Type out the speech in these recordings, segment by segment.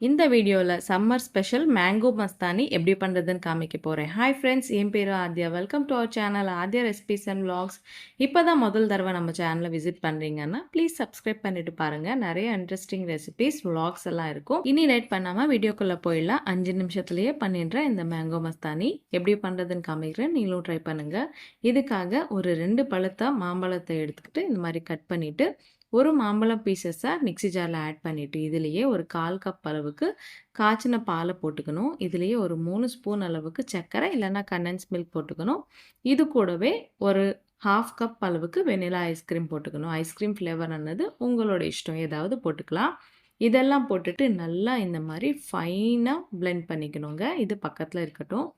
இந்த வீடியோல summer special mango Mastani எப்படி பண்றதுன்னு காமிக்க போறேன். ஹாய் ஃப்ரெண்ட்ஸ், என் பேரு Aadhya. Welcome to our channel Aadhya recipes and vlogs. இப்பதான் முதல் தடவை நம்ம சேனலை விசிட் பண்றீங்கன்னா ப்ளீஸ் சப்ஸ்கிரைப் பண்ணிட்டு பாருங்க. நிறைய இன்ட்ரெஸ்டிங் ரெசிபீஸ் விளாக்ஸ் எல்லாம் இருக்கும். இனி லேட் பண்ணாம வீடியோக்குள்ள போயிடலாம். 5 நிமிஷத்துலயே பண்ணிடுற இந்த மேங்கோ மஸ்தானி எப்படி பண்றதுன்னு காமிக்கிறேன். நீங்களும் ட்ரை பண்ணுங்க. இதுக்காக ஒரு 2 பழுத்த மாம்பழத்தை எடுத்துக்கிட்டு இந்த மாதிரி கட் பண்ணிட்டு ஒரு மாம்பழம் பீசஸை மிக்ஸி ஜாரில் ஆட் பண்ணிவிட்டு இதுலேயே ஒரு 1/4 கப் அளவுக்கு காய்ச்சின பாலை போட்டுக்கணும். இதுலேயே ஒரு 3 ஸ்பூன் அளவுக்கு சர்க்கரை இல்லைன்னா கண்டென்ஸ் மில்க் போட்டுக்கணும். இது கூடவே ஒரு 1/2 கப் அளவுக்கு வெனிலா ஐஸ்கிரீம் போட்டுக்கணும். ஐஸ்கிரீம் ஃப்ளேவர் ஆனது உங்களோட இஷ்டம், ஏதாவது போட்டுக்கலாம். இதெல்லாம் போட்டுட்டு நல்லா இந்த மாதிரி ஃபைனாக பிளெண்ட் பண்ணிக்கணுங்க. இது பக்கத்தில் இருக்கட்டும்.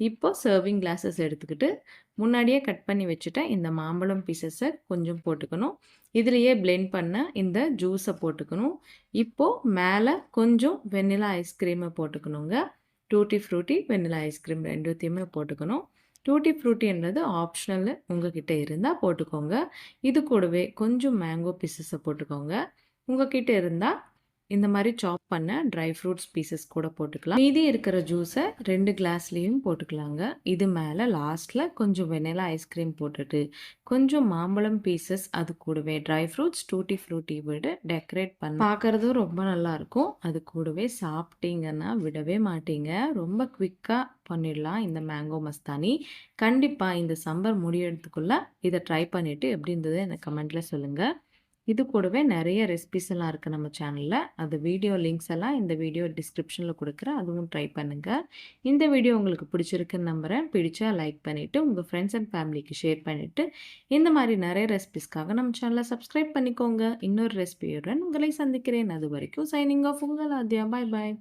இப்போ சர்விங் கிளாஸஸ் எடுத்துக்கிட்டு முன்னாடியே கட் பண்ணி வச்சுட்டேன் இந்த மாம்பழம் பீசஸை கொஞ்சம் போட்டுக்கணும். இதுலேயே பிளெண்ட் பண்ண இந்த ஜூஸை போட்டுக்கணும். இப்போது மேலே கொஞ்சம் வெண்ணிலா ஐஸ்கிரீமை போட்டுக்கணுங்க. டூட்டி ஃப்ரூட்டி வெண்ணிலா ஐஸ்கிரீம் ரெண்டுத்தையுமே போட்டுக்கணும். டூட்டி ஃப்ரூட்டின்றது ஆப்ஷனல், உங்ககிட்ட இருந்தால் போட்டுக்கோங்க. இது கூடவே கொஞ்சம் மேங்கோ பீசஸை போட்டுக்கோங்க. உங்ககிட்ட இருந்தால் இந்த மாதிரி சாப் பண்ண ட்ரை ஃப்ரூட்ஸ் பீசஸ் கூட போட்டுக்கலாம். மீதி இருக்கிற ஜூஸை 2 கிளாஸ்லேயும் போட்டுக்கலாங்க. இது மேலே லாஸ்ட்டில் கொஞ்சம் வெனிலா ஐஸ்கிரீம் போட்டுட்டு கொஞ்சம் மாம்பழம் பீசஸ் அது கூடவே ட்ரை ஃப்ரூட்ஸ் டூட்டி ஃப்ரூட்டி விட டெக்கரேட் பண்ண பார்க்குறதும் ரொம்ப நல்லாயிருக்கும். அது கூடவே சாப்பிட்டீங்கன்னா விடவே மாட்டீங்க. ரொம்ப குவிக்காக பண்ணிடலாம் இந்த மேங்கோ மஸ்தானி. கண்டிப்பாக இந்த சம்மர் முடியறதுக்குள்ளே இதை ட்ரை பண்ணிவிட்டு எப்படி இருந்தது எனக்கு கமெண்ட்டில் சொல்லுங்கள். இது கூடவே நிறைய ரெசிபிஸ் எல்லாம் இருக்குது நம்ம சேனலில். அது வீடியோ லிங்க்ஸ் எல்லாம் இந்த வீடியோ டிஸ்கிரிப்ஷனில் கொடுக்குறேன், அதுவும் ட்ரை பண்ணுங்கள். இந்த வீடியோ உங்களுக்கு பிடிச்சிருக்குன்னு நம்புகிறேன். பிடிச்சா லைக் பண்ணிவிட்டு உங்கள் ஃப்ரெண்ட்ஸ் அண்ட் ஃபேமிலிக்கு ஷேர் பண்ணிவிட்டு இந்த மாதிரி நிறைய ரெசிபிஸ்க்காக நம்ம சேனலை சப்ஸ்கிரைப் பண்ணிக்கோங்க. இன்னொரு ரெசிபியுடன் உங்களை சந்திக்கிறேன். அது வரைக்கும் சைனிங் ஆஃப் உங்கள் ஆத்யா. பாய் பாய்.